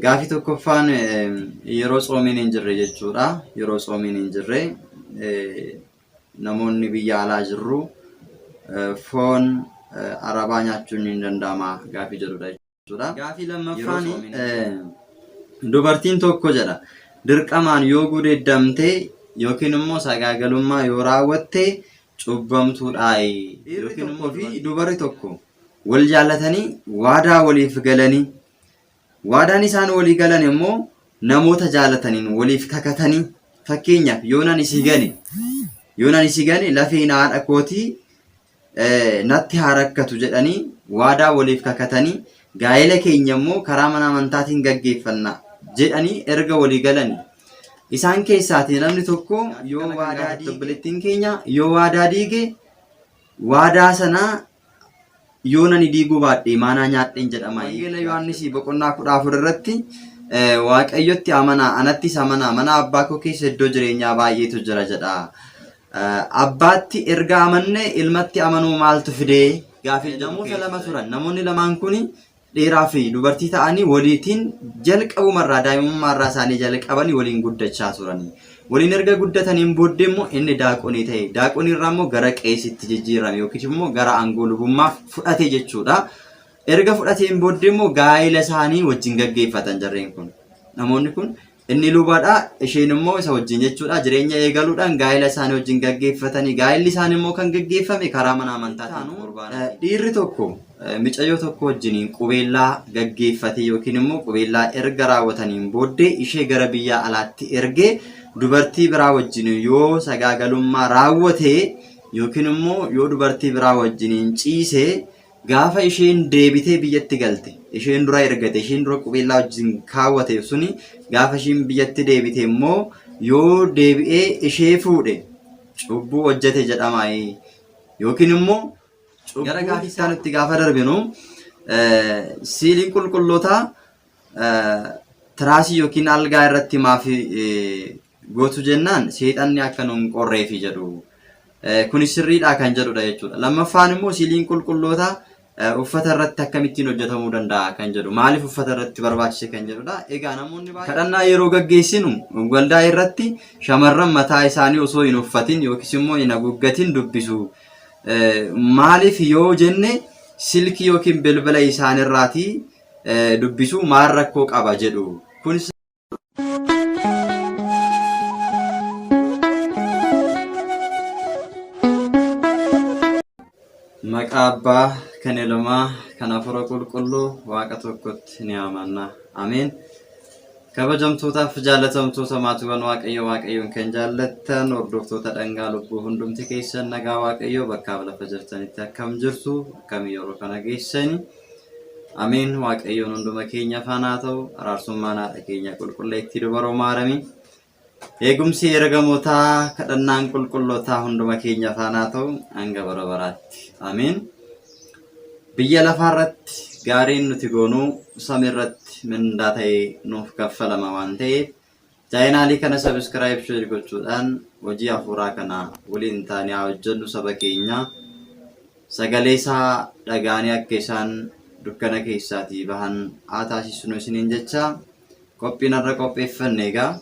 Gaafii tokkoffaan yeroo tsoomiin hin jirre jechuudha. Yeroo tsoomiin hin jirre namoonni biyya alaa jirru foon arabaa nyaachuun hin danda'ama gaafii jedhudha jechuudha. Gaafii lammaffaan dubartiin tokko jedha dirqamaan yoo gudeeddamtee yookiin immoo sagaagalummaa yoo raawwatte cubbamtuudha. Yookiin immoo fi dubarri tokko wal jaallatanii waadaa waliif galanii waadaan isaan walii galan immoo namoota jaallataniin waliif kakatanii fakkeenyaaf yoonaan isii gane lafeen haadha kootii natti haa rakkatu jedhanii waadaa waliif kakatanii gaa'ela keenya immoo karaa mana amantaatiin gaggeeffanna jedhanii erga walii galanii isaan keessaatii namni tokko yoo waadaa obboleettiin keenya yoo waadaa diige waadaa sanaa yoonani diiguu baadhee maanaa nyaadheen jedhama. Wangeela Yohaannis boqonnaa 14 irratti waaqayyotti amanaa anattis amanaa mana abbaa koo keessa iddoo jireenyaa baay'eetu jira jedha. Abbaatti erga amanne ilmatti amanuu maaltu fidee gaafii namoota lama turan. Namoonni lamaan kun dhiiraa fi dubartii ta'anii waliitiin jalqabumarraa daa'imummaarraa isaanii jalqabanii waliin guddachaa turani. Waliin erga guddataniin booddee immoo inni daaqonii ta'e daaqonii irraa immoo gara qeesitti jijjiirame yookiin immoo gara aangoo lubummaaf fudhate jechuudha. Erga fudhateen booddee immoo gaa'ela isaanii wajjin gaggeeffatan jarreen kun. Namoonni kun inni lubaadha isheen immoo isa wajjin jechuudha. Jireenya eegaluudhaan gaa'ela isaanii wajjin gaggeeffatanii gaa'elli isaanii immoo kan gaggeeffame karaa mana amantaatiin. Dhiirri tokko micayyoo tokko wajjiniin qubeellaa gaggeeffate yookiin immoo qubeellaa erga raawwataniin booddee ishee gara biyya alaatti ergee dubartii biraa wajjin yoo sagaagalummaa raawwate yookiin immoo yoo dubartii biraa wajjiniin ciise gaafa isheen deebitee biyyatti galte isheen dura ergate isheen dura qubeellaa wajjin kaawwate suni gaafa isheen biyyatti deebite immoo yoo deebi'ee ishee fuudhe cubbuu hojjete jedhama. Yookiin immoo gara gaafii isaanitti gaafa darbinu siiliin qulqullootaa tiraasii yookiin algaa irratti maafi gootu jennaan seexanni akka nun qorreefi jedhu kunis sirriidha kan jedhudha jechuudha. Lammaffaan immoo siiliin qulqullootaa uffata irratti akkamittiin hojjetamuu danda'a kan jedhu maaliif uffata irratti barbaachise kan jedhudha. Egaa namoonni kadhannaa yeroo gaggeessinu waldaa irratti shamarran mataa isaanii osoo hin uffatin yookiis immoo hin haguuggatin dubbisu. Maaliif yoo jenne silkii yookiin bilbila isaanirraatii dubbisu maal rakkoo qaba jedhu. Kunis maqaa abbaa kan ilmaa kan hafuura qulqulluu waaqa tokkotti ni amanna. Ameen. Kabajamtootaaf jaalatamtoota maatiiwwan waaqayyoon kan jaallattan hordoftoota dhangaa lubbuu hundumti keessan nagaa waaqayyoo bakka lafa jirtanitti akkam jirtu akkam yeroo kana geessani. Ameen. Waaqayyoon hunduma keenya faana ta'u araarsummaan haadha keenya qulqulleettii dubaroo maarami. Eegumsi ergamootaa kadhannaan qulqullootaa hunduma keenya faana ta'u hanga bara baraatti. Ameen. Biyya lafaarratti gaariin nuti goonuu samiirratti mindaa ta'ee nuuf kaffalama waan ta'eef chaanaalii kana subscribe gochuudhaan hojii hafuuraa kana waliin taanee hojjennu saba keenya sagalee isaa dhagaanii akka isaan dukkana keessaatii bahan haa taasisnu isiniin jecha qophiin irra qopheeffanne egaa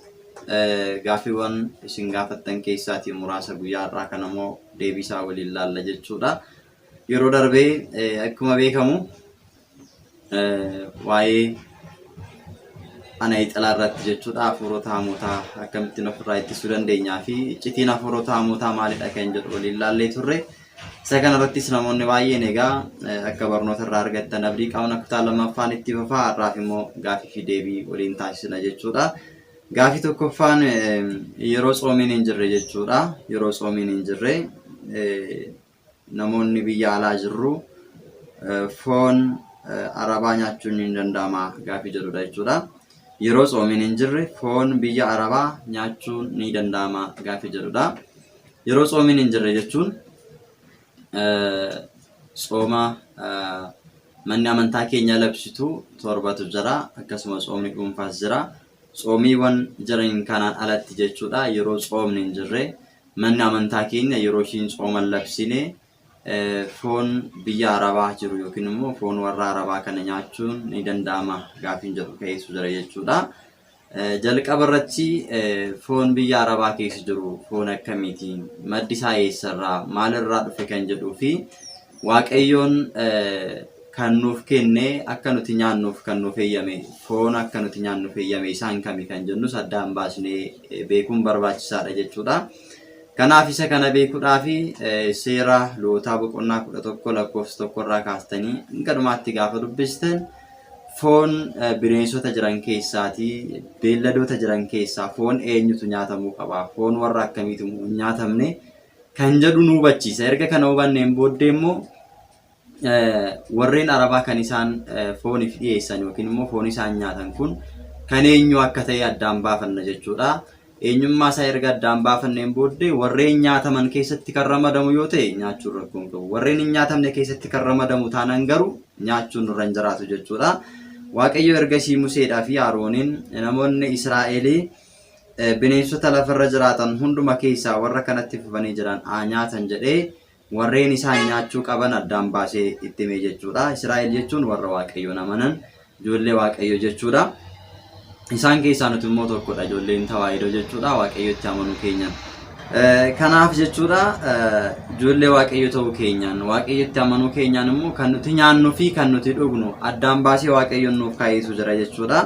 gaafiiwwan isin gaafattan keessaatii muraasa guyyaa irraa kan immoo deebisaa waliin laalla jechuudha. Yeroo darbee akkuma beekamu waa'ee ana ixalaa irratti jechuudha hafuurota hamootaa akkamittiin ofirraa ittisuu dandeenyaa fi iccitiin hafuurota hamootaa maalidha kan jedhu waliin laallee turre. Isa kanarrattis namoonni baay'een egaa akka barnoota irraa argattan abdii qabna kutaa lammaffaan itti fufaa har'aaf immoo gaafii fi deebii waliin taasisna jechuudha. Gaafii tokkoffaan yeroo tsoomiin hin jirre jechuudha. Yeroo tsoomiin hin jirre namoonni biyya alaa jirru foon arabaa nyaachuun hin danda'ama gaafii jedhudha jechuudha. Yeroo tsoomiin hin jirre foon biyya arabaa nyaachuun ni danda'ama gaafii jedhudha. Yeroo tsoomiin hin jirre jechuun tsooma manni amantaa keenya labsitu torbatu jira akkasumas tsoomni dhuunfaas jira. Tsoomiiwwan jiran kanaan alatti jechuudha. Yeroo tsoomni hin jirre manni amantaa keenya yeroo ishiin tsooman labsine foon biyya arabaa jiru yookiin immoo foon warra arabaa kana nyaachuun ni danda'ama gaafiin jedhu keessu jira jechuudha. Jalqaba irratti foon biyya arabaa keessa jiru foon akkamiitiin maddi isaa eessarraa maalirraa dhufe kan jedhuu fi waaqayyoon kan nuuf kenne akka nuti nyaannuuf kan nuuf eeyyame foon akka nuti nyaannuuf eeyyame isaan kami kan jennus addaan baasnee beekuun barbaachisaadha jechuudha. Kanaaf isa kana beekuudhaaf seera lootaa boqonnaa 11 lakkoofsa 1 irraa kaastanii hanga dhumaatti gaafa dubbistan foon bineensota jiran keessaati beelladoota jiran keessaa foon eenyutu nyaatamuu qaba foon warra akkamiitu nyaatamne kan jedhu nu hubachiisa. Erga kana hubanneen booddee immoo warreen arabaa kan isaan fooniif dhiyeessan yookiin immoo foon isaan nyaatan kun kan eenyu akka ta'e addaan baafanna jechuudha. Eenyummaa isaa erga addaan baafanneen booddee warreen nyaataman keessatti kan ramadamu yoo ta'e nyaachuun rakkoon qabu. Warreen hin nyaatamne keessatti kan ramadamu taanaan garuu nyaachuun irra hin jiraatu jechuudha. Waaqayyo ergasii Museedhaa fi Arooniin namoonni Israa'elii bineensota lafarra jiraatan hunduma keessaa warra kanatti fufanii jiran nyaatan jedhee warreen isaan nyaachuu qaban addaan baasee itti hime jechuudha. Israa'el jechuun warra Waaqayyoon amanan ijoollee Waaqayyo jechuudha. Isaan keessaa nuti immoo tokkodha ijoolleen tawaahidoo jechuudha Waaqayyotti amanuu keenyan. Kanaaf jechuudha ijoollee Waaqayyo ta'uu keenyan Waaqayyotti amanuu keenyan immoo kan nuti nyaannuu fi kan nuti dhugnu addaan baasee Waaqayyoon nuuf kaayetu jira jechuudha.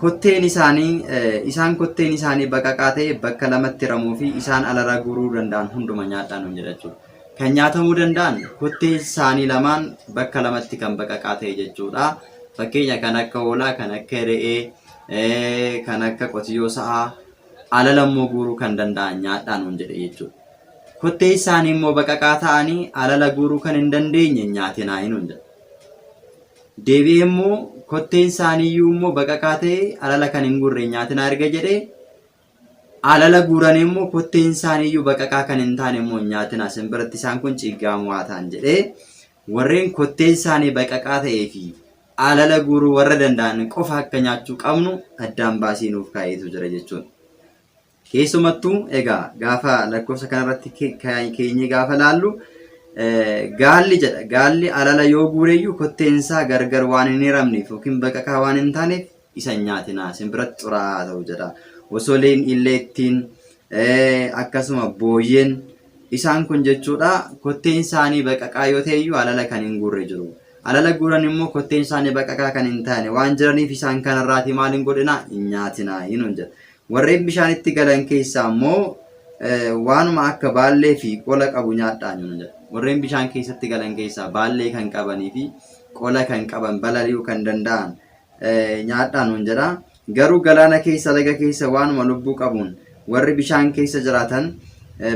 Kotteen isaanii baqaqaa ta'e bakka lamatti ramuu fi isaan alarra guruu danda'an hunduma nyaadhaan jedha jechuudha. Kan nyaatamuu danda'an kotteen isaanii lamaan bakka lamatti kan baqaqaa ta'e jechuudha. Fakkeenya kan akka hoolaa, kan akka re'ee, kan akka qotiyyoo sa'aa alalammoo guuruu kan danda'an nyaadhaan jedhe jechuudha. Kottee isaanii immoo baqaqaa ta'anii alala guuruu kan hin dandeenye nyaatinaa hin jedha. Deebi'ee immoo kotteen isaaniiyyuu immoo baqaqaa ta'e alala kan hin gurre nyaatinaa erga jedhee alala guuran immoo kotteen isaaniiyyuu baqaqaa kan hin taane immoo nyaatinaa simbiratti isaan kun ciiggaamuu haa ta'an jedhee warreen kotteen isaanii baqaqaa ta'ee fi alala guuruu warra danda'an qofa akka nyaachuu qabnu addaan baasee nuuf kaayetu jira jechuudha. Keessumattuu egaa gaafa lakkoofsa kanarratti keenye gaafa laallu gaalli jedha. Gaalli alala yoo guureyyuu kotteen isaa gargar waan hin hiramneef yookiin baqaqaa waan hin taaneef isa nyaatinaa simbiratti xuraa'aa ta'u jedha. Osoleen illeettiin akkasuma booyyeen isaan kun jechuudha kotteen isaanii baqaqaa yoo ta'eyyuu alala kan hin guurre jiru. Alala guuran immoo kotteen isaanii baqaqaa kan hin taane waan jiraniif isaan kanarraati maal hin godhina hin nyaatinaa hin jedha. Warreen bishaanitti galan keessaa immoo waanuma akka baallee fi qola qabu nyaadhaan jedha. Warreen bishaan keessatti galan keessaa baallee kan qabanii fi qola kan qaban balali'uu kan danda'an nyaadhaan jedha. Garuu galaana keessa laga keessa waanuma lubbuu qabuun warri bishaan keessa jiraatan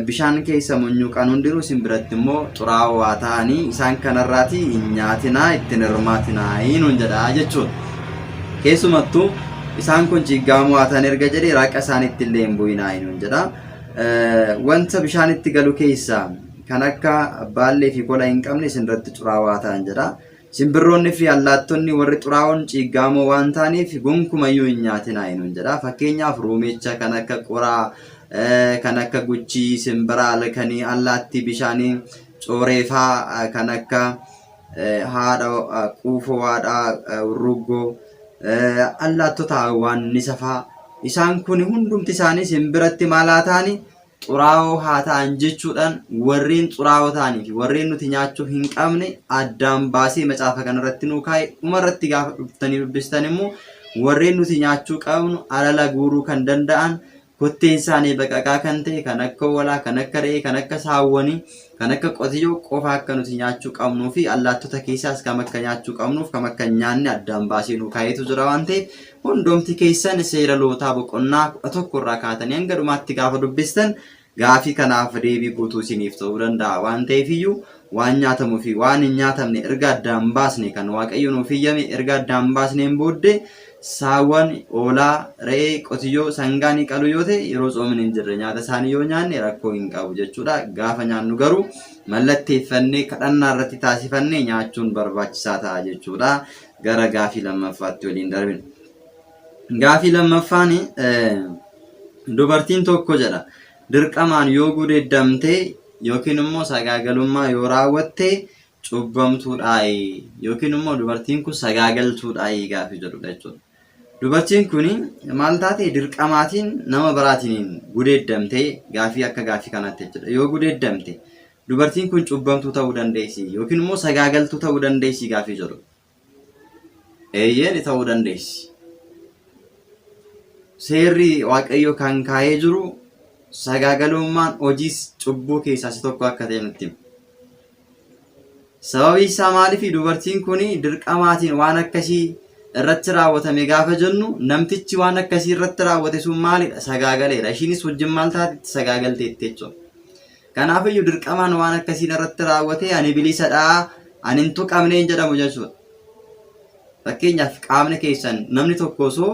bishaan keessa munyuuqan hundinuu simbiratti immoo xuraawoo haa ta'anii isaan kanarraati hin nyaatinaa ittiin hirmaatinaa hin jedha jechuudha. Keessumattuu isaan kun ciiggaamuu haa ta'an erga jedhee raaqa isaaniitti illee hin bu'inaa hin jedha. Wanta bishaanitti galu keessaa kan akka baallee fi qola hin qabne isinirratti xuraawoo haa ta'an jedha. Simbirroonni fi allaattonni warri xuraawoon ciiggaamoo waan ta'aniif gonkumayyuu hin nyaatinaa hin jedha. Fakkeenyaaf ruumecha kan akka qoraa kan akka guchii simbira halkanii allaattii bishaanii cooreefaa kan akka haadha quufoo haadha urruggoo allaattota waannisa fa'aa isaan kun hundumti isaanii simbiratti maal haa ta'ani xuraawoo haa ta'an jechuudhaan warreen xuraawoo ta'anii fi warreen nuti nyaachuu hin qabne addaan baasee macaafa kanarratti nuu kaa'e dhumarratti gaafa dhuftanii dubbistan immoo warreen nuti nyaachuu qabnu alala guuruu kan danda'an kotteen isaanii baqaqaa kan ta'e kan akka hoolaa, kan akka re'ee, kan akka saawwanii, kan akka qotiyyoo qofa akka nuti nyaachuu qabnuu fi allaattota keessaas kam akka nyaachuu qabnuuf kam akka nyaanne addaan baasee nuu kaa'etu jira waan ta'eef hundumti keessan seera lootaa boqonnaa 11 irraa kaatanii hanga dhumaatti gaafa dubbistan gaafii kanaaf deebii guutuu isiniif ta'uu danda'a waan ta'eef iyyuu waan nyaatamuu fi waan hin nyaatamne erga addaan baasne kan Waaqayyo nuuf eeyyame erga addaan baasneen booddee saawwan, hoolaa, re'ee, qotiyyoo, sangaanii qalu yoo ta'e yeroo xoomin hin jirre nyaata isaanii yoo nyaanne rakkoo hin qabu jechuudha. Gaafa nyaannu garuu mallatteeffannee kadhannaa irratti taasifannee nyaachuun barbaachisaa ta'a jechuudha. Gara gaafii lammaffaatti waliin darbina. Gaafii lammaffaan dubartiin tokko jedha dirqamaan yoo gudeeddamtee yookiin immoo sagaagalummaa yoo raawwatte cubbamtuudhaayi yookiin immoo dubartiin kun sagaagaltuudhaayi gaafii jedhudha jechuudha. Dubartiin kun maal taate dirqamaatiin nama biraatiin gudeeddamtee gaafii akka gaafii kanatti jechuudha. Yoo gudeeddamte dubartiin kun cubbamtuu ta'uu dandeessi yookiin immoo sagaagaltuu ta'uu dandeessi gaafii jedhu. Eeyyeen ta'uu dandeessi. Seerri Waaqayyo kan kaa'ee jiru sagaagalummaan hojiis cubbuu keessaa isa tokko akka ta'e nutti hima. Sababii isaa maaliif dubartiin kun dirqamaatiin waan akkasii irratti raawwatame gaafa jennu namtichi waan akkasii irratti raawwate sun maalidha? Sagaagaleera. Ishiinis wajjin maal taatetti sagaagalteetti jechuudha. Kanaafiyyuu dirqamaan waan akkasii irratti raawwate ani bilisadha ani hin tuqamne hin jedhamu jechuudha. Fakkeenyaaf qaamni keessan namni tokko osoo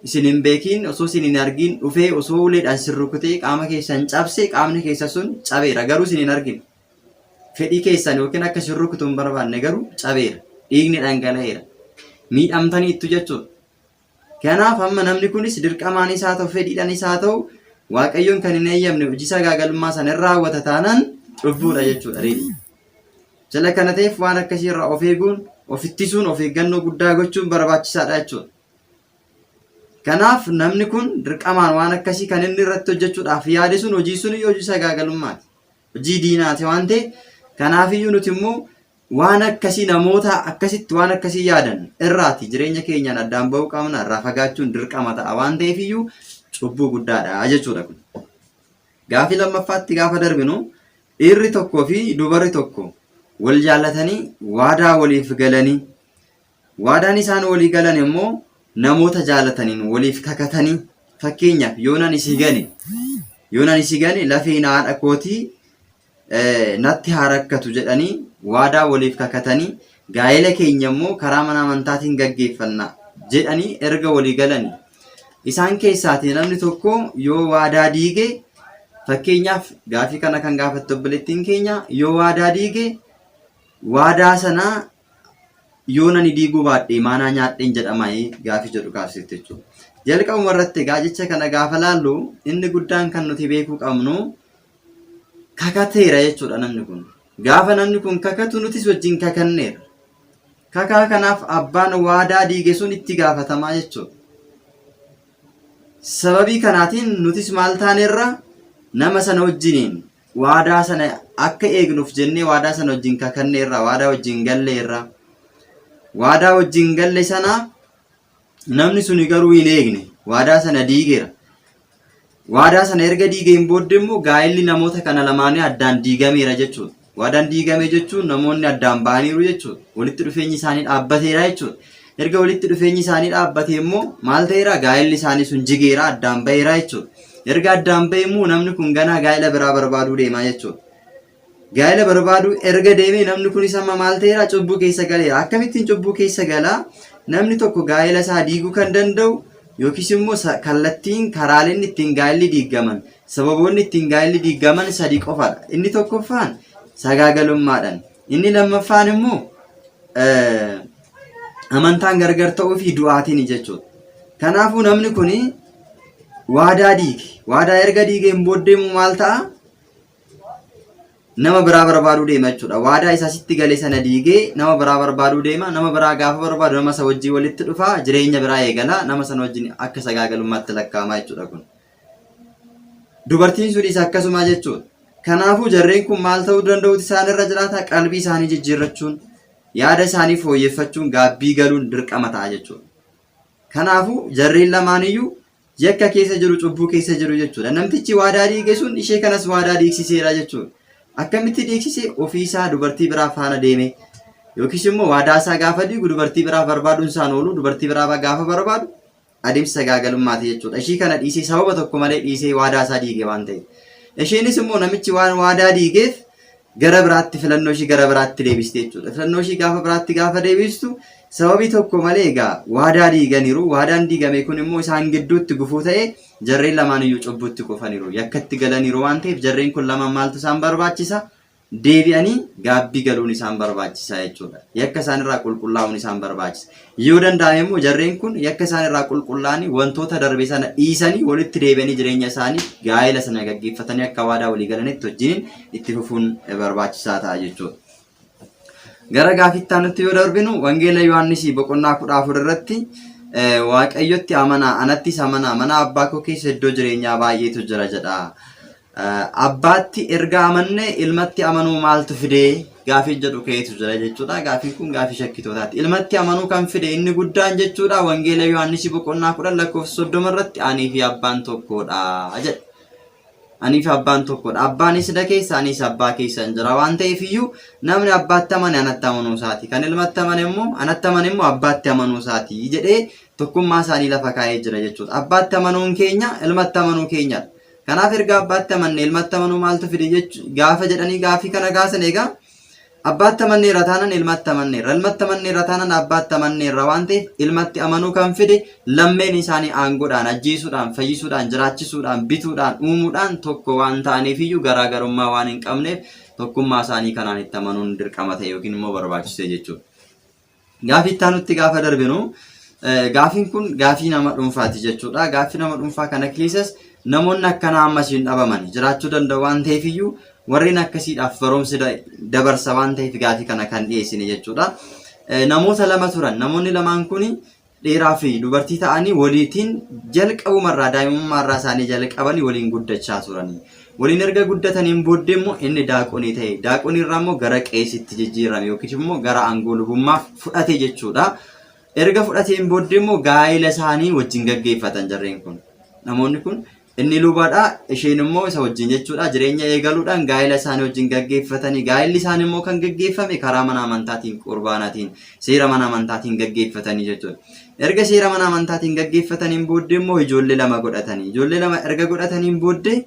isin hin beekin osoo isin hin argin dhufee osoo uleedhaan sin rukutee qaama keessan cabse qaamni keessa sun cabeera garuu isin hin argin. Fedhii keessan yookiin akka sin rukutu hin barbaanne garuu cabeera. Dhiigni dhangala'eera. Miidhamtaniittu jechuudha. Kanaaf amma namni kunis dirqamaan isaa ta'u fedhiidhaan isaa ta'u Waaqayyoon kan hin eeyyamne hojii sagaagalummaa sana irraa raawwata taanaan cubbuudha jechuudha. Jala kana ta'eef waan akkasii irraa of eeguun, of ittisuun, of eeggannoo guddaa gochuun barbaachisaadha jechuudha. Kanaaf namni kun dirqamaan waan akkasii kan inni irratti hojjechuudhaaf yaade sun hojii sun hojii sagaagalummaati. Hojii diinaati waan ta'eef kanaafiyyuu nuti immoo waan akkasii namoota akkasitti waan akkasii yaadan irraati jireenya keenyaan addaan ba'uu qabna irraa fagaachuun dirqama ta'a waan ta'eefiyyuu cubbuu guddaadha jechuudha kun. Gaafii lammaffaatti gaafa darbinu dhiirri tokkoo fi dubarri tokko wal jaallatanii waadaa waliif galanii waadaan isaan walii galan immoo namoota jaallataniin waliif kakatanii fakkeenyaaf yoonaan isii gane lafeen haadha kootii natti haa rakkatu jedhanii waadaa waliif kakatanii gaa'ela keenya immoo karaa mana amantaatiin gaggeeffanna jedhanii erga walii galanii isaan keessaati namni tokko yoo waadaa diige fakkeenyaaf gaafii kana kan gaafatte obboleettiin keenya yoo waadaa diige waadaa sanaa yoo nani diiguu baadhee maanaa nyaadheen jedhamee gaafii jedhu kaasifte jechuudha. Jalqabuma irratti egaa jecha kana gaafa laallu inni guddaan kan nuti beekuu qabnu kakateera jechuudha namni kun. Gaafa namni kun kakatu nutis wajjin kakanneera. Kakaa kanaaf abbaan waadaa diige sun itti gaafatamaa jechuudha. Sababii kanaatiin nutis maal taaneerra nama sana wajjiniin waadaa sana akka eegnuuf jennee waadaa sana wajjin kakanneerra waadaa wajjin galleerra. Waadaa wajjin galle sana namni suni garuu hin eegne waadaa sana diigeera. Waadaa sana erga diigeen booddee immoo gaa'elli namoota kana lamaanii addaan diigameera jechuudha. Waadaan diigame jechuun namoonni addaan ba'aniiru jechuudha. Walitti dhufeenyi isaanii dhaabbateera jechuudha. Erga walitti dhufeenyi isaanii dhaabbatee immoo maal ta'eera gaa'elli isaanii sun jigeera addaan ba'eera jechuudha. Erga addaan ba'e immoo namni kun ganaa gaa'ela biraa barbaaduu deema jechuudha. Gaa'ela barbaaduu erga deemee namni kunis amma maal ta'eera cubbuu keessa galeera. Akkamittiin cubbuu keessa galaa? Namni tokko gaa'ela isaa diiguu kan danda'u yookiis immoo kallattiin karaaleen ittiin gaa'elli diigaman sababoonni ittiin gaa'elli diigaman sadii qofadha. Inni tokkoffaan sagaagalummaadhaan. Inni lammaffaan immoo amantaan gargar ta'uu fi du'aatiin jechuudha. Kanaafuu namni kun waadaa diige. Waadaa erga diigeen booddee maal ta'a? Nama biraa barbaaduu deema jechuudha. Waadaa isaa sitti galee sana diigee nama biraa barbaaduu deema. Nama biraa gaafa barbaadu nama isa wajjin walitti dhufa jireenya biraa eegala. Nama sana wajjin akka sagaagalummaatti lakkaa'ama jechuudha kun. Dubartiin sunis akkasuma jechuudha. Kanaafuu jarreen kun maal ta'uu danda'uuti isaan irra jiraata? Qalbii isaanii jijjiirrachuun, yaada isaanii fooyyeffachuun, gaabbii galuun dirqama ta'a jechuudha. Kanaafuu jarreen lamaaniyyuu yakka keessa jiru, cubbuu keessa jiru jechuudha. Namtichi waadaa diige sun ishee kanas waadaa diigsiseera jechuudha. Akkamitti diigsise? Ofiisaa dubartii biraa faana deeme yookiis immoo waadaa isaa gaafa diigu dubartii biraa barbaaduun isaan oolu dubartii biraa gaafa barbaadu adeemsa sagaagalummaati jechuudha. Ishii kana dhiisee sababa tokko malee dhiisee waadaa isaa diige waan ta'eef. Isheenis immoo namichi waan waadaa diigeef gara biraatti filannoo ishii gara biraatti deebiste jechuudha. Filannoo ishii gaafa biraatti gaafa deebistu sababii tokko malee egaa waadaa diiganiiru. Waadaan diigame kun immoo isaan gidduutti gufuu ta'ee jarreen lamaan iyyuu cubbuutti kufaniiru. Yakkatti galaniiru waan ta'eef jarreen kun lamaan maaltu isaan barbaachisa? deebi'anii gaabbii galuun isaan barbaachisaa jechuudha. Yakka isaan irraa qulqullaa'uun isaan barbaachisa. Yoo danda'ame immoo jarreen kun yakka isaan irraa qulqullaa'anii wantoota darbe sana dhiisanii walitti deebi'anii jireenya isaanii gaa'ela sana gaggeeffatanii akka waadaa walii galanitti wajjin itti fufuun barbaachisaa ta'a jechuudha. Gara gaafittaa nutti yoo darbinu wangeela Yohaannis boqonnaa 14 irratti waaqayyotti amanaa anattis amanaa mana abbaa koo keessa iddoo jireenyaa baay'eetu jira jedha. Abbaatti erga amanne ilmatti amanuu maaltu fidee gaafii jedhu keetu jira jechuudha. Gaafiin kun gaafii shakkitootaati. Ilmatti amanuu kan fide inni guddaan jechuudha. Wangeela Yohaannis boqonnaa 10 lakkoofsa 30 irrattianii fi abbaan tokkodha jedha. Ani fi abbaan tokkodha. Abbaanis na keessa anis abbaa keessa jira waan ta'eef iyyuu namni abbaatti amane anatti amanuu isaati. Kan ilmatti amane immoo anatti amane immoo abbaatti amanuu isaati jedhee tokkummaa isaanii lafa kaa'ee jira jechuudha. Abbaatti amanuun keenya ilmatti amanuu keenyadha. Kanaaf erga abbaatti amanne ilmatti amanuu maaltu fide gaafa jedhanii gaafii kana kaasan egaa abbaatti amanneerra taanaan ilmatti amanneerra ilmatti amanneerra taanaan abbaatti amanneerra waan ta'eef ilmatti amanuu kan fide lammeen isaanii aangoodhaan ajjeesuudhaan fayyisuudhaan jiraachisuudhaan bituudhaan uumuudhaan tokko waan ta'aniif iyyuu garaagarummaa waan hin qabneef tokkummaa isaanii kanaan itti amanuun dirqama ta'e yookiin immoo barbaachise jechuudha. Gaafii itti aanutti gaafa darbinu gaafiin kun gaafii nama dhuunfaati jechuudha. Gaafii nama dhuunfaa kana keessas namoonni akkanaa ammas hin dhabaman jiraachuu danda'u waan ta'eef iyyuu warreen akkasiidhaaf barumsi dabarsa waan ta'eef gaafii kana kan dhiyeessine jechuudha. Namoota lama turan. Namoonni lamaan kun dhiiraa fi dubartii ta'anii waliitiin jalqabumarraa daa'imummaarraa isaanii jalqabanii waliin guddachaa turanii. Waliin erga guddataniin booddee immoo inni daaqonii ta'e. Daaqoniirraa immoo gara qeesitti jijjiirame yookiin immoo gara aangoo lubummaaf fudhate jechuudha. Erga fudhateen booddee immoo gaa'ela isaanii wajjin gaggeeffatan jarreen kun. Namoonni kun inni lubaadha isheen immoo isa wajjin jechuudha. Jireenya eegaluudhaan gaa'ela isaanii wajjin gaggeeffatanii gaa'elli isaanii immoo kan gaggeeffame karaa mana amantaatiin qurbaanaatiin seera mana amantaatiin gaggeeffatanii jechuudha. Erga seera mana amantaatiin gaggeeffataniin booddee immoo ijoollee lama godhatanii. Ijoollee lama erga godhataniin booddee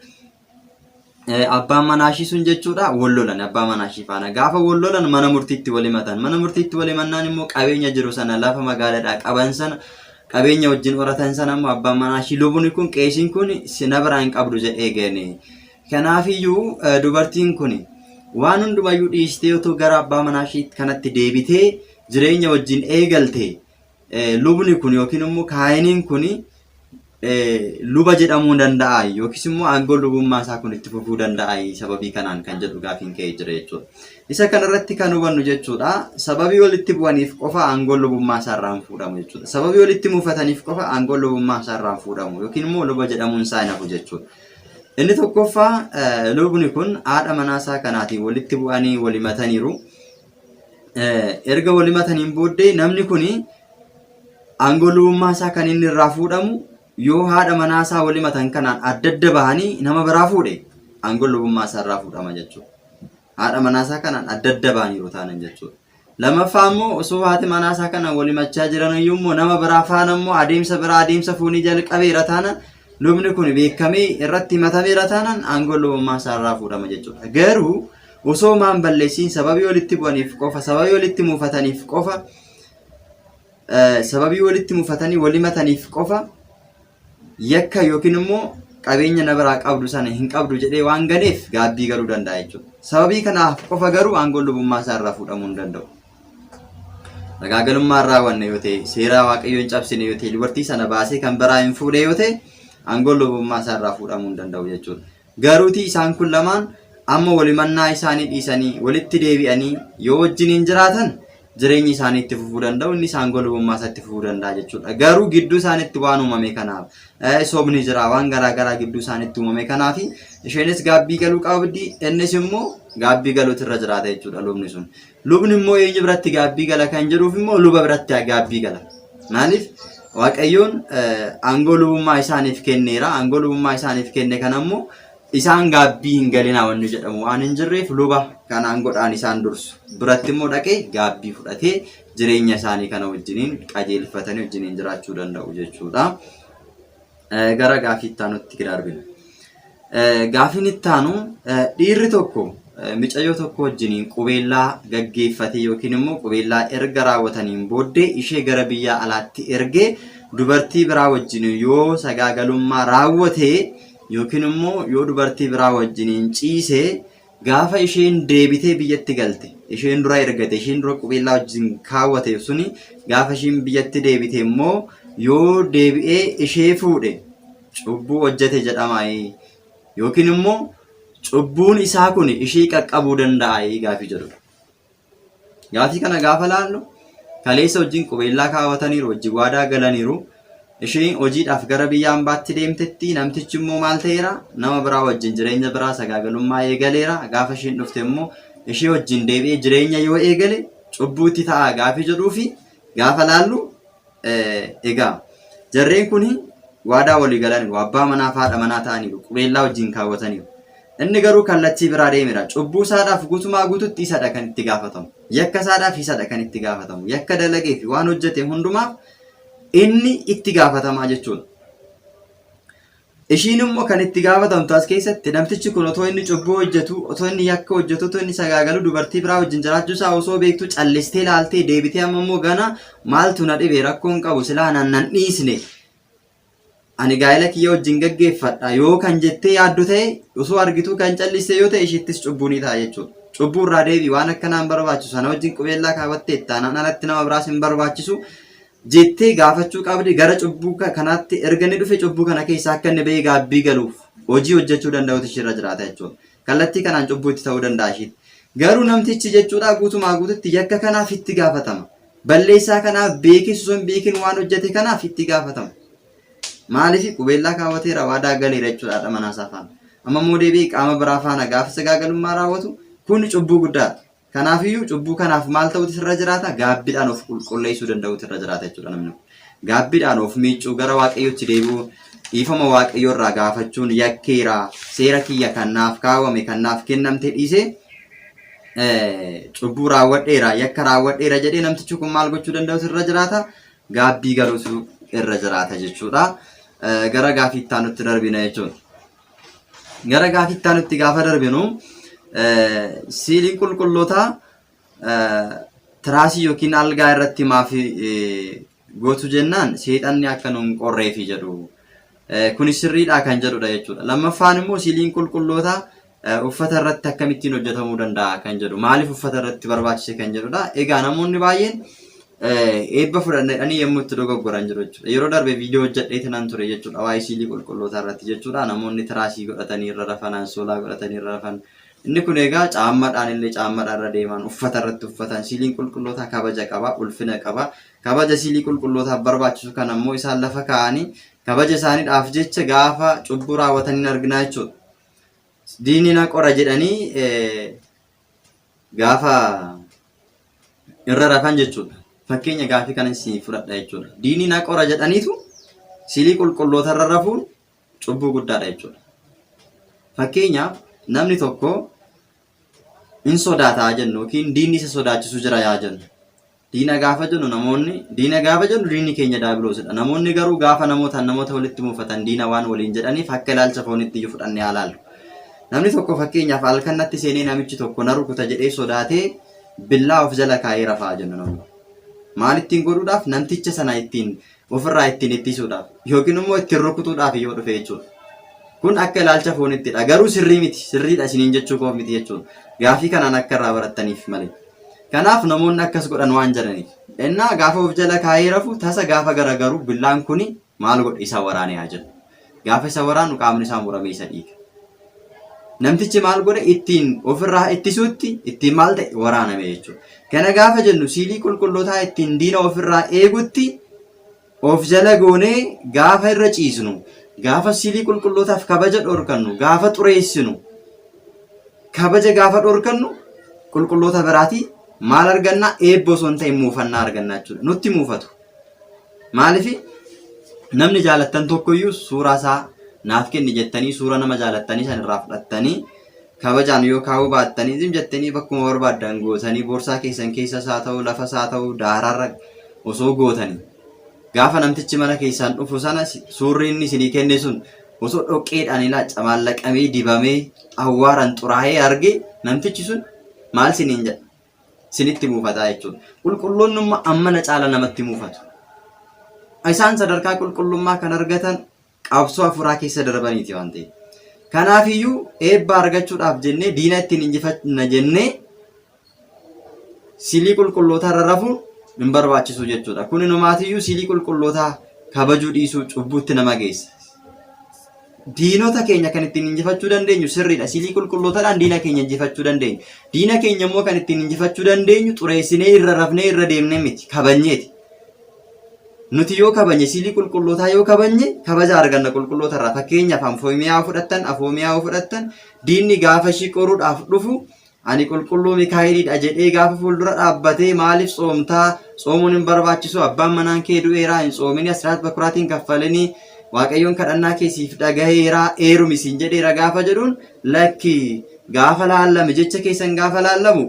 abbaan manaashii sun jechuudha wallolan abbaa manaashii faana gaafa wallolan mana murtiitti wal himatan. Mana murtiitti wal himannaan immoo qabeenya jiru sana lafa magaalaadhaa qaban sana qabeenya wajjin horatan sana immoo abbaan manaashii lubni kun qeesiin kun sina biraan qabdu jedhee gane. Kanaafiyyuu dubartiin kun waan hundumayyuu dhiistee otoo gara abbaa manaashii kanatti deebitee jireenya wajjin eegalte lubni kun yookiin immoo kaayiniin kun luba jedhamuu danda'a yookiin immoo aangoo lubummaa isaa kun itti fufuu danda'a sababii kanaan kan jedhu gaafiin ka'ee jira jechuudha. Isa kanarratti kan hubannu jechuudha sababii walitti bu'aniif qofa aangoo lubummaa isaarraan fuudhamu jechuudha. Sababii walitti muufataniif qofa aangoo lubummaa isaarraan fuudhamu yookiin immoo luba jedhamuun isaa hin hafu jechuudha. Inni tokkoffaa lubni kun haadha manaasaa kanaatiin walitti bu'anii walimataniiru. Erga walimataniin booddee namni kun aangoo lubummaa isaa kan inni irraa fuudhamu yoo haadha manaasaa walimatan kanaan adda adda bahanii nama biraa fuudhe aangoo lubummaa isaa irraa fuudhama jechuudha. Haadha manaasaa kanaan adda adda bahaniiru taanan jechuudha. Lammaffaa immoo osoo haati manaasaa kanaan walimachaa jiran immoo nama biraa faana immoo adeemsa fuunii jalqabeera taanaan lubni kun beekamee irratti himatameera taanaan aangoo lubummaa isaa irraa fuudhama jechuudha. Garuu osoo maan balleessiin sababii walitti bu'aniif qofa sababii walitti muufataniif qofa sababii walitti muufatanii walimataniif qofa yakka yookiin immoo qabeenya na biraa qabdu sana hin qabdu jedhee waan ganeef gaabbii galuu danda'a jechuudha. Sababii kanaaf qofa garuu aangoo lubummaa isaa irraa fuudhamuu hin danda'u. Sagaagalummaa irraa wanne yoo ta'e seera waaqayyoo hin cabsine yoo ta'e dubartii sana baasee kan biraa hin fuudhe yoo ta'e aangoo lubummaa isaa irraa fuudhamuu hin danda'u jechuudha. Garuuti isaan kun lamaan amma walimannaa isaanii dhiisanii walitti deebi'anii yoo wajjiniin jiraatan jireenyi isaanii itti fufuu danda'u inni aangoo lubummaa isaa itti fufuu danda'a jechuudha. Garuu gidduu isaaniitti waan uumame kanaaf sobni jira waan garaa gidduu isaaniitti uumame kanaaf isheenis gaabbii galuu qabdi innis immoo gaabbii galuutu irra jiraata jechuudha lubni sun. Lubni immoo eenyu biratti gaabbii gala kan jedhuuf immoo luba biratti gaabbii gala. Maaliif waaqayyoon aangoo lubummaa isaaniif kenneera. Aangoo lubummaa isaaniif kenne kana immoo isaan gaabbii hin galinaa wanni jedhamu waan hin jirreef luba kan aangoodhaan isaan dursu biratti immoo dhaqee gaabbii fudhatee jireenya isaanii kana wajjiniin qajeelfatanii wajjiniin jiraachuu danda'u jechuudha. Gara gaafii itti aanutti darbina. Gaafiin itti aanu dhiirri tokko micayyoo tokko wajjiniin qubeellaa gaggeeffate yookiin immoo qubeellaa erga raawwataniin booddee ishee gara biyya alaatti ergee dubartii biraa wajjin yoo sagaagalummaa raawwate yookiin immoo yoo dubartii biraa wajjiniin ciise gaafa isheen deebitee biyyatti galte isheen dura ergate isheen dura qubeellaa wajjin kaawwate suni gaafa isheen biyyatti deebite immoo yoo deebi'ee ishee fuudhe cubbuu hojjete jedhama yookiin immoo cubbuun isaa kun ishee qaqqabuu danda'a gaafii jedhudha. Gaafii kana gaafa laallu kaleessa wajjin qubeellaa kaawwataniiru wajjin waadaa galaniiru isheen hojiidhaaf gara biyya hambaatti deemtetti namtichi immoo maal ta'eera nama biraa wajjin jireenya biraa sagaagalummaa eegaleera gaafa isheen dhufte immoo ishee wajjin deebi'ee jireenya yoo eegale cubbuutti ta'a gaafii jedhuufi gaafa laallu egaa jarreen kun waadaa walii galaniiru abbaa manaa fi haadha manaa ta'aniiru qubeellaa wajjin kaawwataniiru. Inni garuu kallattii biraa deemeera. Cubbuu isaadhaaf guutumaa guututti isadha kan itti gaafatamu. Yakka isaadhaaf isadha kan itti gaafatamu. Yakka dalagee fi waan hojjete hundumaaf inni itti gaafatamaa jechuudha. Ishiin immoo kan itti gaafatamtu as keessatti namtichi kun otoo inni cubbuu hojjetu, otoo inni yakka hojjetu, otoo inni sagaagalu dubartii biraa wajjin jiraachuu isaa osoo beektu callistee laaltee deebitee amma immoo gana maaltu na dhibee rakkoon qabu silaa nan dhiisne. Ani gaa'ela kiyya wajjin gaggeeffadha yoo kan jettee yaaddu ta'e osoo argitu kan calliste yoo ta'e ishiittis cubbuu ni ta'a jechuudha. Cubbuu irraa deebii waan akkanaan barbaachisu sana wajjin qubeellaa kaawwattee taanaan alatti nama biraas hin barbaachisu jettee gaafachuu qabdi gara cubbuu kanaatti erga ni dhufe cubbuu kana keessaa akka inni bahee gaabbii galuuf hojii hojjechuu danda'utu ishirra jiraata jechuudha. Kallattii kanaan cubbuu itti ta'uu danda'a ishiitti. Garuu namtichi jechuudha guutumaa guututti yakka kanaaf itti gaafatama. Balleessaa kanaaf beekisu sun beekin waan hojjete kanaaf itti gaafatama. Maaliif qubeellaa kaawwateera waadaa galeera jechuudha dha manaa isaa faana. Amma immoo deebi'ee qaama biraa faana gaafa sagaagalummaa raawwatu kun cubbuu guddaadha. Kanaafiyyuu cubbuu kanaaf maal ta'utu irra jiraata? Gaabbiidhaan of qulqulleessuu danda'utu irra jiraata jechuudha namni. Gaabbiidhaan of miicuu gara waaqayyootti deebi'uu dhiifama waaqayyoo irraa gaafachuun yakkeera seera kiyya kanaaf kaawwame kanaaf kennamte dhiisee cubbuu raawwadheera yakka raawwadheera jedhee namtichi kun maal gochuu danda'utu irra jiraata? Gaabbii galuutu irra jiraata jechuudha. Gara gaafii itti aanutti darbina jechuudha. Gara gaafii itti aanutti gaafa darbinu siiliin qulqullootaa tiraasii yookiin algaa irratti maaf gootu jennaan seexanni akka nuun qorreefi jedhu. Kunis sirriidha kan jedhudha jechuudha. Lammaffaan immoo siiliin qulqullootaa uffata irratti akkamittiin hojjetamuu danda'a kan jedhu. Maaliif uffata irratti barbaachise kan jedhudha. Egaa namoonni baay'een eebba fudhannanii yommuu itti dogoggoran jiru jechuudha. Yeroo darbe viidiyoo hojjedheeti nan ture jechuudha. Waa'ee siilii qulqullootaa irratti jechuudha. Namoonni tiraasii godhatanii irra rafan, ansoolaa godhatanii irra rafan. Inni kun egaa caammadhaan illee caammadhaan irra deeman uffata irratti uffatan. Siiliin qulqullootaa kabaja qaba, ulfina qaba. Kabaja siilii qulqullootaaf barbaachisu kan ammoo isaan lafa kaa'anii kabaja isaaniidhaaf jecha gaafa cubbuu raawwatanii arginaa jechuudha. Diinni na qora jedhanii gaafa irra rafan jechuudha. Fakkeenya gaafii kana si fudhadha jechuudha. Diinni na qora jedhaniitu siilii qulqulloota irra rafuun cubbuu guddaadha jechuudha. Fakkeenyaaf namni tokko in sodaataa jennu yookiin diinni isa sodaachisu jira yaa jennu. Diina gaafa jennu namoonni diina gaafa jennu diinni keenya daabiloosidha. Namoonni garuu gaafa namoota walitti muufatan diina waan waliin jedhaniif akka ilaalcha foonitti iyyuu fudhannee haalaallu. Namni tokko fakkeenyaaf halkanatti seenee namichi tokko na rukuta jedhee sodaatee billaa of jala kaa'ee rafaa jennu namni. Maal ittiin godhuudhaaf namticha sana ittiin ofirraa ittiin ittisuudhaaf yookiin immoo ittiin rukutuudhaaf yoo dhufe jechuudha. Kun akka ilaalcha foonittidha. Garuu sirrii miti. Sirriidha isiniin jechuu koof miti jechuudha. Gaafii kanaan akka irraa barattaniif malee. Kanaaf namoonni akkas godhan waan jedhaniif. Innaa gaafa of jala kaa'ee rafu tasa gaafa garagaru billaan kuni maal godhe isa waraanee haa jennu. Gaafa isa waraanu qaamni isaa muramee isa dhiiga. Namtichi maal godhe ittiin ofirraa ittisuutti ittiin maal ta'e waraaname jechuudha. Kana gaafa jennu siilii qulqullootaa ittiin diina ofirraa eegutti of jala goonee gaafa irra ciisnu gaafa siilii qulqullootaaf kabaja dhorkannu gaafa xureessinu kabaja gaafa dhorkannu qulqulloota biraatii maal arganna eebba osoo hin ta'in muufannaa arganna jechuudha. Nutti muufatu. Maaliif namni jaalattan tokkoyyuu suuraa isaa naaf kenni jettanii suura nama jaalattanii san irraa fudhattanii kabajaan yoo kaa'uu baattanii zim jettanii bakkuma barbaaddan gootanii boorsaa keessan keessas haa ta'u lafas haa ta'u daaraarra osoo gootanii gaafa namtichi mana keessaan dhufu sana suurri inni isinii kenne sun osoo dhoqqeedhaan ilaaca maallaqamee dibamee awwaaraan xuraa'ee arge namtichi sun maal siniin jedha sinitti muufataa jechuudha. Qulqulloonnummaa ammana caala namatti muufatu. Isaan sadarkaa qulqullummaa kan argatan qabsoo hafuuraa keessa darbaniiti waan ta'eef. Kanaafiyyuu eebba argachuudhaaf jennee diina ittiin injifanna jennee silii qulqullootaa irra rafuun hin barbaachisu jechuudha. Kun inumaatiyyuu silii qulqullootaa kabajuu dhiisuu cubbuutti nama geessa. Diinota keenya kan ittiin injifachuu dandeenyu sirriidha. Silii qulqullootaadhaan diina keenya injifachuu dandeenya. Diina keenya immoo kan ittiin injifachuu dandeenyu xureessinee irra rafnee irra deemnee miti, kabajneeti. Nuti yoo kabanye silii qulqullootaa yoo kabanye kabaja arganna qulqulloota irraa. Fakkeenyaaf afoomiyaa fudhattan diinni gaafa ishii qoruudhaaf dhufu ani qulqulluu Mikaa'eliidha jedhee gaafa fuuldura dhaabbatee maaliif tsoomtaa, tsoomuun hin barbaachisu, abbaan manaan kee du'eeraa, hin tsoomini, asiraat bakuraatiin kaffalanii waaqayyoon kadhannaa keessiif dhagaheeraa, eerumisiin jedheera gaafa jedhuun lakki gaafa laallame jecha keessan gaafa laallamu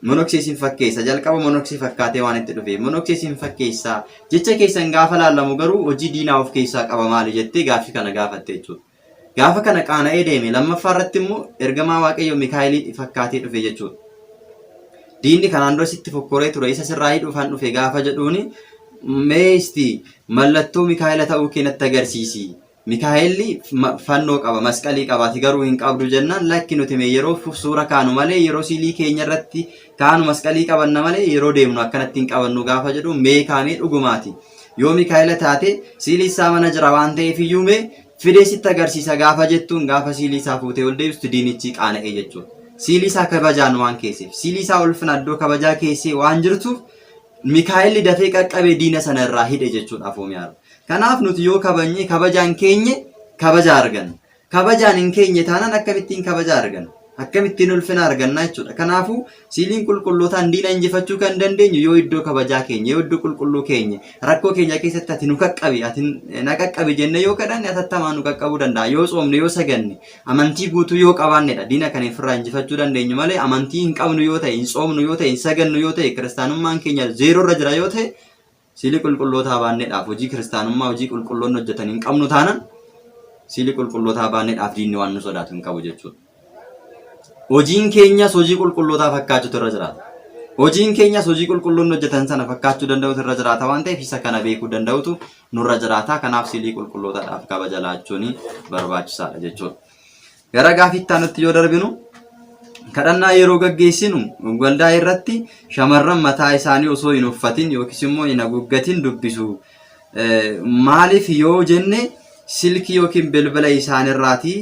monoksiisin fakkeessa. Jalqaba monoksii fakkaatee waan itti dhufe monoksiisin fakkeessa jecha keessan gaafa laallamu garuu hojii diinaa of keessaa qaba maali jettee gaaffii kana gaafatte jechuudha. Gaafa kana qaana'ee deeme lammaffaa irratti immoo ergamaa waaqayyo Mikaa'elii fakkaatee dhufe jechuudha. Diinni kanaan dura sitti fokkoree ture isa sirraa dhufan dhufe gaafa jedhuuni meesti mallattoo Mikaa'ela ta'uu keenyatti agarsiisi. Mikaa'elli fannoo qaba, masqalii qabaati garuu hin qabdu jennaan lakki nuti yeroo suura kaanu malee yeroo silii keenya irratti kaanu masqalii qabanna malee yeroo deemnu akkanatti hin qabannu gaafa jedhu meekaamee dhugumaati. Yoo Mikaa'ela taate silii isaa mana jira waan ta'eef iyyuu mee fidee sitti agarsiisa gaafa jettuun gaafa silii isaa fuutee ol deebistu diinichi qaana'ee jechuudha. Silii isaa kabajaan waan keesseef, silii isaa ulfina iddoo kabajaa keessee waan jirtuuf Mikaa'elli dafee qaqqabee diina sana irraa hidhe jechuudha afoomiyaadha. Kanaaf nuti yoo kabanye kabajaan keenye kabaja arganna. Kabajaan hin keenye taanaan akkamittiin kabaja arganna? Akkamittiin ulfina arganna jechuudha. Kanaafuu siliin qulqullootaan diina injifachuu kan dandeenyu yoo iddoo kabajaa keenya, yoo iddoo qulqulluu keenya, rakkoo keenya keessatti ati nu qaqqabi, ati na qaqqabi jennee yoo kadhanne atattamaan nu qaqqabuu danda'a. Yoo tsoomne, yoo saganne, amantii guutuu yoo qabaannedha diina kana ofirraa injifachuu dandeenyu malee amantii hin qabnu yoo ta'e, hin tsoomnu yoo ta'e, hin sagannu yoo ta'e, kiristaanummaan keenya zeeroo irra jira yoo ta'e silii qulqullootaa baanneedhaaf hojii kiristaanummaa hojii qulqulloonni hojjetan hin qabnu taanaan silii qulqullootaa baanneedhaaf diinni waan nu sodaatu hin qabu jechuudha. Hojiin keenyas hojii qulqullootaa fakkaachuutu irra jiraata. Hojiin keenyas hojii qulqulloonni hojjetan sana fakkaachuu danda'utu irra jiraata waan ta'eef isa kana beekuu danda'utu nurra jiraata. Kanaaf silii qulqullootaadhaaf kabaja laachuun barbaachisaadha jechuudha. Gara gaaffiitti aanutti yoo darbinu kadhannaa yeroo gaggeessinu waldaa irratti shamarran mataa isaanii osoo hin uffatin yookiis immoo hin haguuggatin dubbisu. Maaliif yoo jenne silkii yookiin bilbila isaanirraatii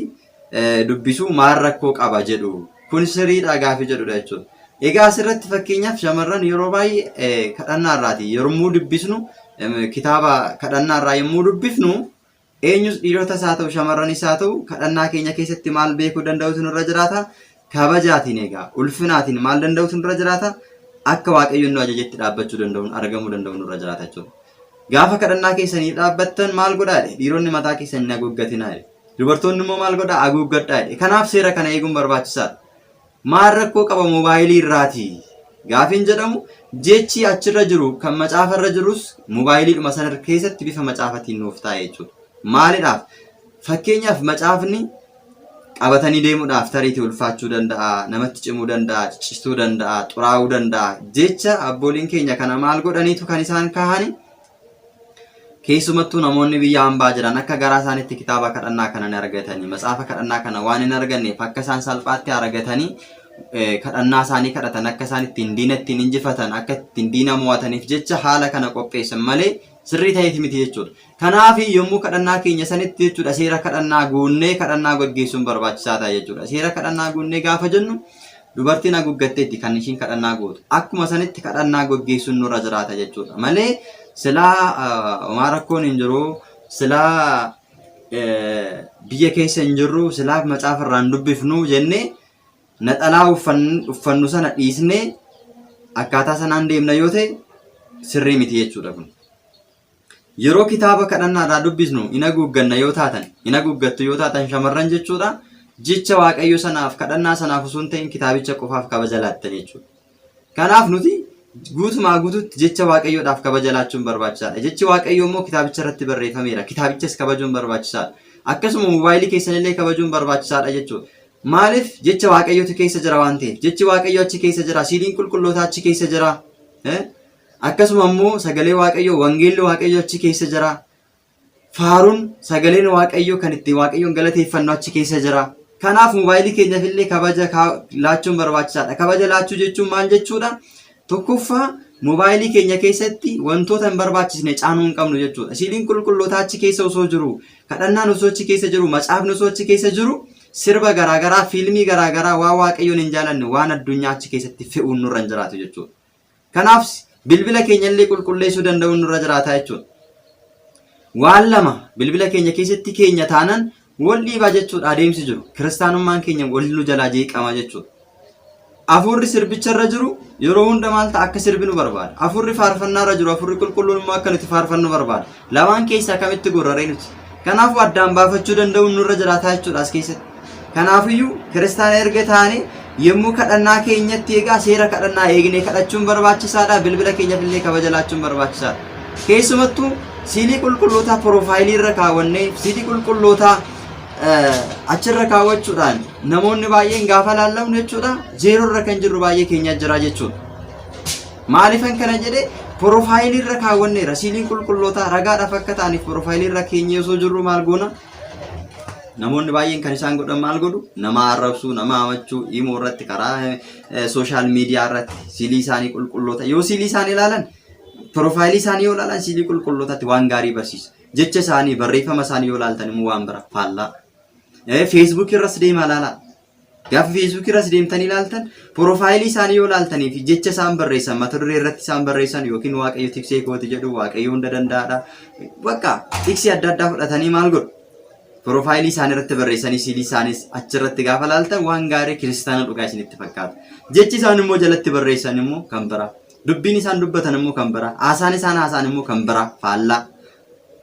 dubbisu maal rakkoo qaba jedhu. Kun sirriidha gaaffii jedhudha jechuudha. Egaa asirratti fakkeenyaaf shamarran yeroo baay'ee kadhannaa irraati yommuu dubbisnu kitaaba kadhannaa irraa yommuu dubbifnu eenyus dhiirotas haa ta'u shamarranis haa ta'u kadhannaa keenya keessatti maal beekuu danda'utu nurra jiraata? Kabajaatiin egaa ulfinaatiin maal danda'utu nurra jiraata? Akka waaqayyoon nu ajajetti dhaabbachuu danda'uun argamuu danda'u nurra jiraata jechuudha. Gaafa kadhannaa keessanii dhaabbattan maal godhaadhe? Dhiironni mataa keessanii hin haguuggatinaa. Dubartoonni immoo maal godhaa? Haguuggadhaa. Kanaaf seera kana eeguun barbaachisaadha. Maal rakkoo qaba moobaayilii irraati gaafiin jedhamu jechi achirra jiru kan macaafarra jirus moobaayiliidhuma sana keessatti bifa macaafatiin nuuf taa'e jechuudha. Maaliidhaaf? Fakkeenyaaf macaafni qabatanii deemuudhaaf tariitii ulfaachuu danda'a, namatti cimuu danda'a, ciccistuu danda'a, xuraa'uu danda'a. Jecha abbooliin keenya kana maal godhaniitu kan isaan kaahani? Keessumattuu namoonni biyya hambaa jiran akka garaa isaaniitti kitaaba kadhannaa kana ni argatanii, macaafa kadhannaa kana waan hin arganneef akka isaan salphaatti argatanii kadhannaa isaanii kadhatan akka isaan ittiin diina ittiin injifatan akka ittiin diina mo'ataniif jecha haala kana qopheessan malee sirrii ta'eeti miti jechuudha. Kanaaf yommuu kadhannaa keenya sanitti jechuudha seera kadhannaa guunnee kadhannaa gaggeessuun barbaachisaa ta'a jechuudha. Seera kadhannaa guunnee gaafa jennu dubartiin haguuggatteetti kan ishiin kadhannaa gootu. Akkuma sanitti kadhannaa gaggeessuun nurra jiraata jechuudha. Malee silaa waan rakkoon hin jiru silaa biyya keessa hin jirru silaa macaafarraan dubbifnu jennee naxalaa uffannu sana dhiisnee akkaataa sanaan deemna yoo ta'e sirrii miti jechuudha kun. Yeroo kitaaba kadhannaadhaa dubbisnu hin haguugganna yoo taatan hin haguuggattu yoo taatan shamarran jechuudha jecha waaqayyo sanaaf kadhannaa sanaaf osoo hin ta'in kitaabicha qofaaf kabaja laattan jechuudha. Kanaaf nuti guutumaa guututti jecha waaqayyoodhaaf kabaja laachuun barbaachisaadha. Jechi waaqayyoo immoo kitaabicha irratti barreeffameera. Kitaabichas kabajuun barbaachisaadha. Akkasuma moobaayilii keessanillee kabajuun barbaachisaadha jechuudha. Maaliif jecha waaqayyootu keessa jira waan ta'eef jechi waaqayyoo achi keessa jira, siiliin qulqullootaa achi keessa jira. Akkasuma immoo sagalee waaqayyoo wangeelli waaqayyoo achi keessa jira. faaruun sagaleen waaqayyoo kan itti waaqayyoon galateeffannu achi keessa jira. Kanaaf moobaayilii keenyaaf illee kabaja laachuun barbaachisaadha. Kabaja laachuu jechuun maal jechuudha? Tokkoffaa moobaayilii keenya keessatti wantoota hin barbaachisne caanuu hin qabnu jechuudha. Siiliin qulqullootaa achi keessa osoo jiru, kadhannaan osoo achi keessa jiru, macaafni osoo achi keessa jiru, sirba garaagaraa, fiilmii garaagaraa waan waaqayyoon hin jaalanne waan addunyaa achi keessatti fe'uun nurra hin jiraatu jechuudha. Kanaaf bilbila keenya illee qulqulleessuu danda'uun nurra jiraata jechuudha. Waan lama bilbila keenya keessatti keenya taanan wal dhiibaa jechuudha adeemsi jiru. Kiristaanummaan keenya wal nu jalaa jeeqama jechuudha. Afurri sirbicharra jiru yeroo hunda maal ta'a akka sirbinu barbaada. Afurri faarfannaarra jiru afurri qulqulluun immoo akka nuti faarfannu barbaada. Lamaan keessaa akkamitti gorraree nuti. Kanaafuu addaan baafachuu danda'uun nurra jiraataa jechuudha as keessatti. Kanaafiyyuu kiristaana erga taane yommuu kadhannaa keenyatti eegaa seera kadhannaa eegnee kadhachuun barbaachisaadha. Bilbila keenyaaf illee kabaja laachuun barbaachisaadha. Keessumattuu siilii qulqullootaa piroofaayilii irra kaawwannee siilii qulqullootaa achirra kaawwachuudhaan namoonni baay'een gaafa laallamnu jechuudha zeeroo irra kan jirru baay'ee keenya jira jechuudha. Maaliifan kana jedhee piroofaayilii irra kaawwanneera siiliin qulqullootaa ragaadhaaf akka ta'aniif piroofaayilii irra keenya osoo jirru maal goona? Namoonni baay'een kan isaan godhan maal godhu? Nama arrabsuu, nama hamachuu, himoo irratti karaa sooshaal miidiyaa irratti siilii isaanii qulqulloota yoo siilii isaanii ilaalan piroofaayilii isaanii yoo ilaalan siilii qulqullootaatti waan gaarii barsiisa. Jecha isaanii barreeffama isaanii yoo ilaaltan immoo waan bira faallaa. Facebook irras deemaa ilaalaa. Gaafa Facebook irras deemtanii ilaaltan piroofaayilii isaanii yoo ilaaltanii fi jecha isaan barreessan mata duree irratti isaan barreessan yookiin waaqayyo tiksee kooti jedhu waaqayyo hunda danda'aadha. Bakka tiksii adda addaa fudhatanii maal godhu? Piroofaayilii isaanii irratti barreessanii siilii isaanis achirratti gaafa ilaaltan waan gaarii kiristaana dhugaa isinitti fakkaata. Jechi isaan immoo jalatti barreessan immoo kan biraa. Dubbiin isaan dubbatan immoo kan biraa. Haasaan isaan haasan immoo kan biraa faallaa.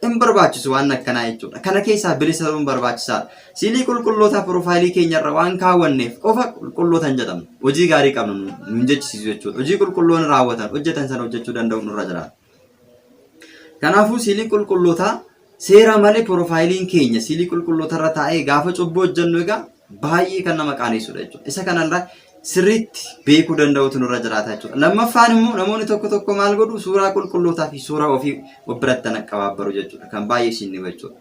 Hin barbaachisu waan akkanaa jechuudha. Kana keessaa bilisa ta'uun barbaachisaadha. Siilii qulqullootaa piroofaayilii keenyarra waan kaawwanneef qofa qulqulloota hin jedhamnu. Hojii gaarii qabnu nun jechisiisu jechuudha. Hojii qulqulloon raawwatan hojjetan sana hojjechuu danda'u nurra jiraata. Kanaafuu siilii qulqullootaa seera malee piroofaayiliin keenya siilii qulqullootarra taa'ee gaafa cubbuu hojjennu egaa baay'ee kan nama qaaneessudha jechuudha. Isa kanarraa sirriitti beekuu danda'utu nurra jiraata jechuudha. Lammaffaan immoo namoonni tokko tokko maal godhu suuraa qulqullootaa fi suuraa ofii of biratti qabaabbaru jechuudha. Kan baay'ee isin jechuudha.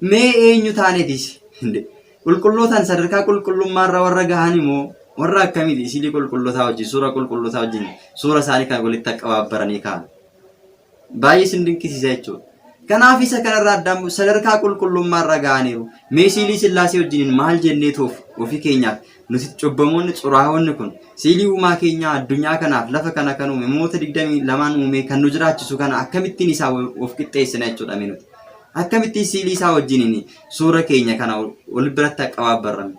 Mee eenyu taaneetis qulqullootaan sadarkaa qulqullummaarra warra gahan immoo warra akkamiiti siilii qulqullootaa wajjin suuraa qulqullootaa wajjin suura isaanii kan walitti qabaabbaranii kaa'an. Baay'ee isin dinqisiisa jechuudha. Kanaaf isa kanarraa addaan sadarkaa qulqullummaarra gahaniiru. Mee siilii Sillaasee wajjin maal jennee ofii keenyaaf nuti cubbamoonni xuraa'oonni kun siilii uumaa keenyaa addunyaa kanaaf lafa kana kan uume moota 22 uume kan nu jiraachisu kana akkamittiin isaa of qixxeessina jechuudha nuti. Akkamittiin siilii isaa wajjin suura keenya kana wal biratti qabaabbarrame.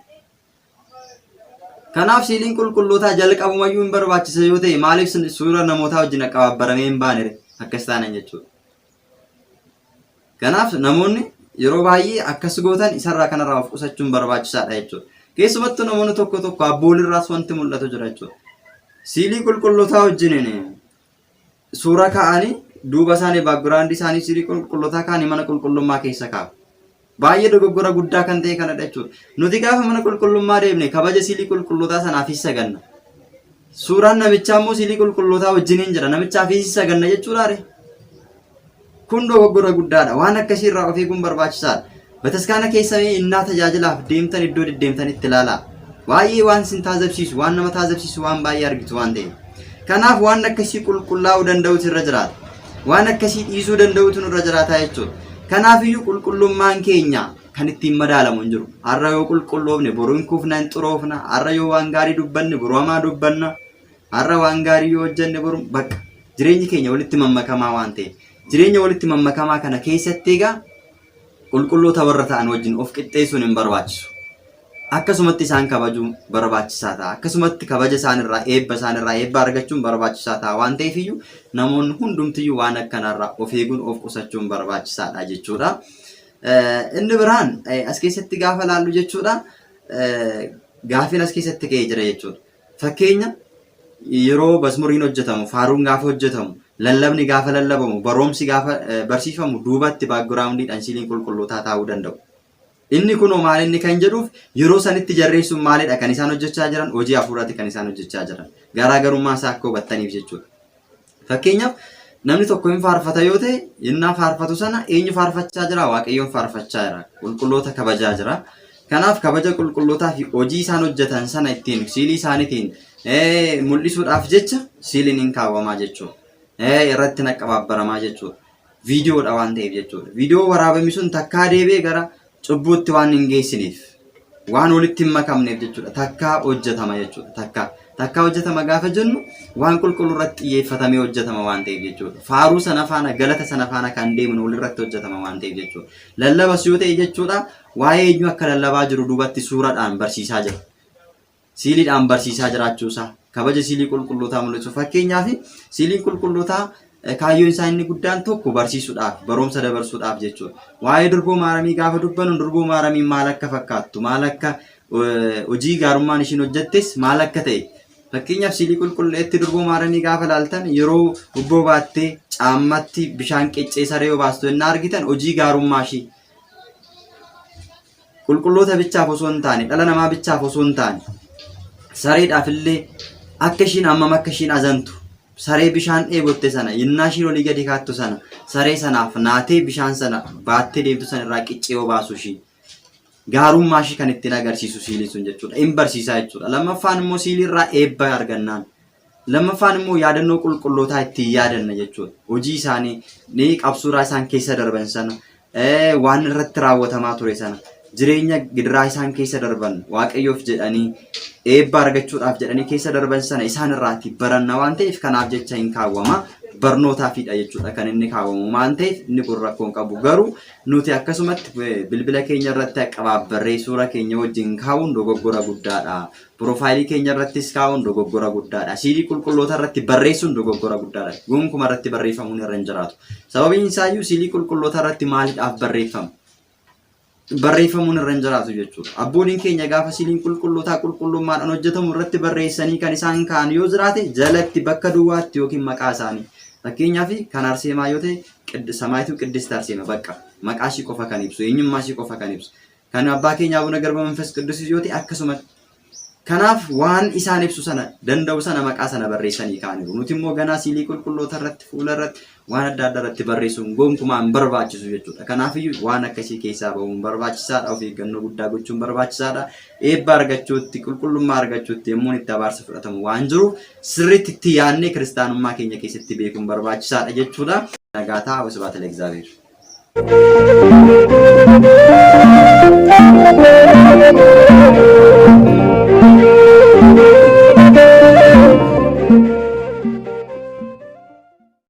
Kanaaf siiliin qulqullootaa jalqabumayyuu hin barbaachisa yoo ta'e maaliif suura namootaa wajjin qabaabbaramee hin baane akkas taanan jechuudha. Kanaaf namoonni yeroo baay'ee akkas gootan isarraa kanarraa of qusachuun barbaachisaadha jechuudha. Keessumattuu namoonni tokko tokko abboolirraas wanti mul'atu jira jechuudha. Siilii qulqullootaa wajjin suura kaa'anii duuba isaanii baakgiraawundi isaanii siilii qulqullootaa kaa'anii mana qulqullummaa keessa kaa'u. Baay'ee dogoggora guddaa kan ta'e kanadha jechuudha. Nuti gaafa mana qulqullummaa deemne kabaja siilii qulqullootaa sanaafis saganna. Suuraan namichaa immoo siilii qulqullootaa wajjin hin jira namichaafis saganna jechuudha. Kun dogoggora guddaadha. Waan akkasiirraa of eeguun barbaachisaadha. Bataskaana keessa innaa tajaajilaaf deemtan iddoo deddeemtanitti ilaalaa. Baay'ee waan sin taasifsiisu, waan nama taasifsiisu waan baay'ee argitu waan ta'eef. Kanaaf waan akkasii qulqullaa'uu danda'utu irra jiraata. Waan akkasii dhiisuu danda'utu nurra jiraata jechuudha. Kanaafiyyuu qulqullummaan keenya kan ittiin madaalamu hin jiru. Har'a yoo qulqulloofne boruu hin kufna hin xuroofna. Har'a yoo waan gaarii dubbanne boruu hamaa dubbanna. Har'a waan gaarii yoo hojjenne boruu bakka jireenyi keenya walitti mammakamaa waan ta'eef. Jireenya walitti mammakamaa kana keessatti egaa qulqulloota warra ta'an wajjin of qixxeessuun hin barbaachisu. Akkasumatti isaan kabajuun barbaachisaa ta'a. Akkasumatti kabaja isaanirraa eebba argachuun barbaachisaa ta'a waan ta'eefiyyuu namoonni hundumtiyyuu waan akkanarraa of eeguun of qusachuun barbaachisaadha jechuudha. Inni biraan as keessatti gaafa laallu jechuudha. Gaafiin as keessatti ka'ee jira jechuudha. Fakkeenya yeroo basmuriin hojjetamu, faaruun gaafa hojjetamu, lallabni gaafa lallabamu, barumsi gaafa barsiifamu duubatti baakgiraawundiidhaan siiliin qulqullootaa taa'uu danda'u. Inni kunoo maal inni kan jedhuuf yeroo sanitti jarreessuun maalidha kan isaan hojjechaa jiran hojii hafuuraatti kan isaan hojjechaa jiran garaagarummaa isaa akka hubattaniif jechuudha. Fakkeenyaaf namni tokko hin faarfata yoo ta'e innaa faarfatu sana eenyu faarfachaa jira? Waaqayyoon faarfachaa jira. Qulqulloota kabajaa jira. Kanaaf kabaja qulqullootaa fi hojii isaan hojjetan sana ittiin siilii isaaniitiin mul'isuudhaaf jecha siiliin hin kaawwamaa jechuudha. Irratti naqababbaramaa jechuudha. Viidiyoodha waan ta'eef jechuudha. Viidiyoo waraabame sun takkaa deebi'ee gara cubbuutti waan hin geessineef waan walitti hin makamneef jechuudha. Takkaa hojjetama jechuudha. Takkaa hojjetama gaafa jennu waan qulqulluu irratti xiyyeeffatamee hojjetama waan ta'eef jechuudha. Faaruu sana faana galata sana faana kan deemnu walirratti hojjetama waan ta'eef jechuudha. Lallabas yoo ta'e jechuudha waa'ee eenyu akka lallabaa jiru duubatti suuraadhaan barsiisaa jira. Siiliidhaan barsiisaa jiraachuusaa kabaja siilii qulqullootaa mul'isu. Fakkeenyaaf siiliin qulqullootaa kaayyoon isaa inni guddaan tokko barsiisuudhaaf barumsa dabarsuudhaaf jechuudha. Waa'ee durboo maaramii gaafa dubbannu durboo maaramii maal akka fakkaattu maal akka hojii gaarummaan ishiin hojjettes maal akka ta'e fakkeenyaaf siilii qulqulleetti durboo maaramii gaafa ilaaltan yeroo hubboo baattee caammatti bishaan qeccee saree yoo baastu inni argitan hojii gaarummaa ishii qulqulloota bichaaf osoo hin taane dhala namaa bichaaf osoo hin taane sareedhaaf illee akka ishiin hammam akka ishiin azantu saree bishaan dheebotte sana innaa ishiin olii gadi kaattu sana saree sanaaf naatee bishaan sana baattee deemtu sana irraa qiccee yoo baasu ishii gaarummaa ishii kan ittiin agarsiisu siilii sun jechuudha. Hin barsiisaa jechuudha. Lammaffaan immoo siilii irraa eebba argannaan. Lammaffaan immoo yaadannoo qulqullootaa ittiin yaadanna jechuudha. Hojii isaanii ni qabsuuraa isaan keessa darban sana waan irratti raawwatamaa ture sana jireenya gidiraa isaan keessa darban waaqayyoof jedhanii eebba argachuudhaaf jedhanii keessa darban sana isaan irraati baranna waan ta'eef kanaaf jecha hin kaawwama. Barnootaafidha jechuudha kan inni kaawwamu waan ta'eef inni kun rakkoon qabu. Garuu nuti akkasumatti bilbila keenya irratti qabaabbarree suura keenya wajjin kaa'uun dogoggora guddaadha. Piroofaayilii keenya irrattis kaa'uun dogoggora guddaadha. Siilii qulqulloota irratti barreessuun dogoggora guddaadha. Gonkumaa irratti barreeffamuun irra hin jiraatu. Sababiin isaayyuu siilii qulqulloota irratti maaliidhaaf barreeffama? Barreeffamuun irra hin jiraatu jechuudha. Abbooliin keenya gaafa siiliin qulqullootaa qulqullummaadhaan hojjetamu irratti barreessanii kan isaan ka'an yoo jiraate jalatti bakka duwwaatti yookiin maqaa isaanii fakkeenyaaf kan Arseemaa yoo ta'e Samaayituu Qiddist Arseema bakka maqaa ishii qofa kan ibsu eenyummaa ishii qofa kan ibsu kan abbaa keenya Abuna Garba Manfas Qidduus yoo ta'e akkasuma kanaaf waan isaan ibsu sana danda'u sana maqaa sana barreessanii kaaniiru. Nuti immoo ganaa siilii qulqulloota irratti fuula irratti waan adda addaa irratti barreessuun gonkumaa hin barbaachisu jechuudha. Kanaafiyyuu waan akkasii keessaa bahuun barbaachisaadha. Of eeggannoo guddaa gochuun barbaachisaadha. Eebba argachuutti qulqullummaa argachuutti yemmuu itti abaarsa fudhatamu waan jiruuf sirriitti itti yaadnee kiristaanummaa keenya keessatti beekuun barbaachisaadha jechuudha. Nagaa ta'aa. Wasbaata Leegzaabeer.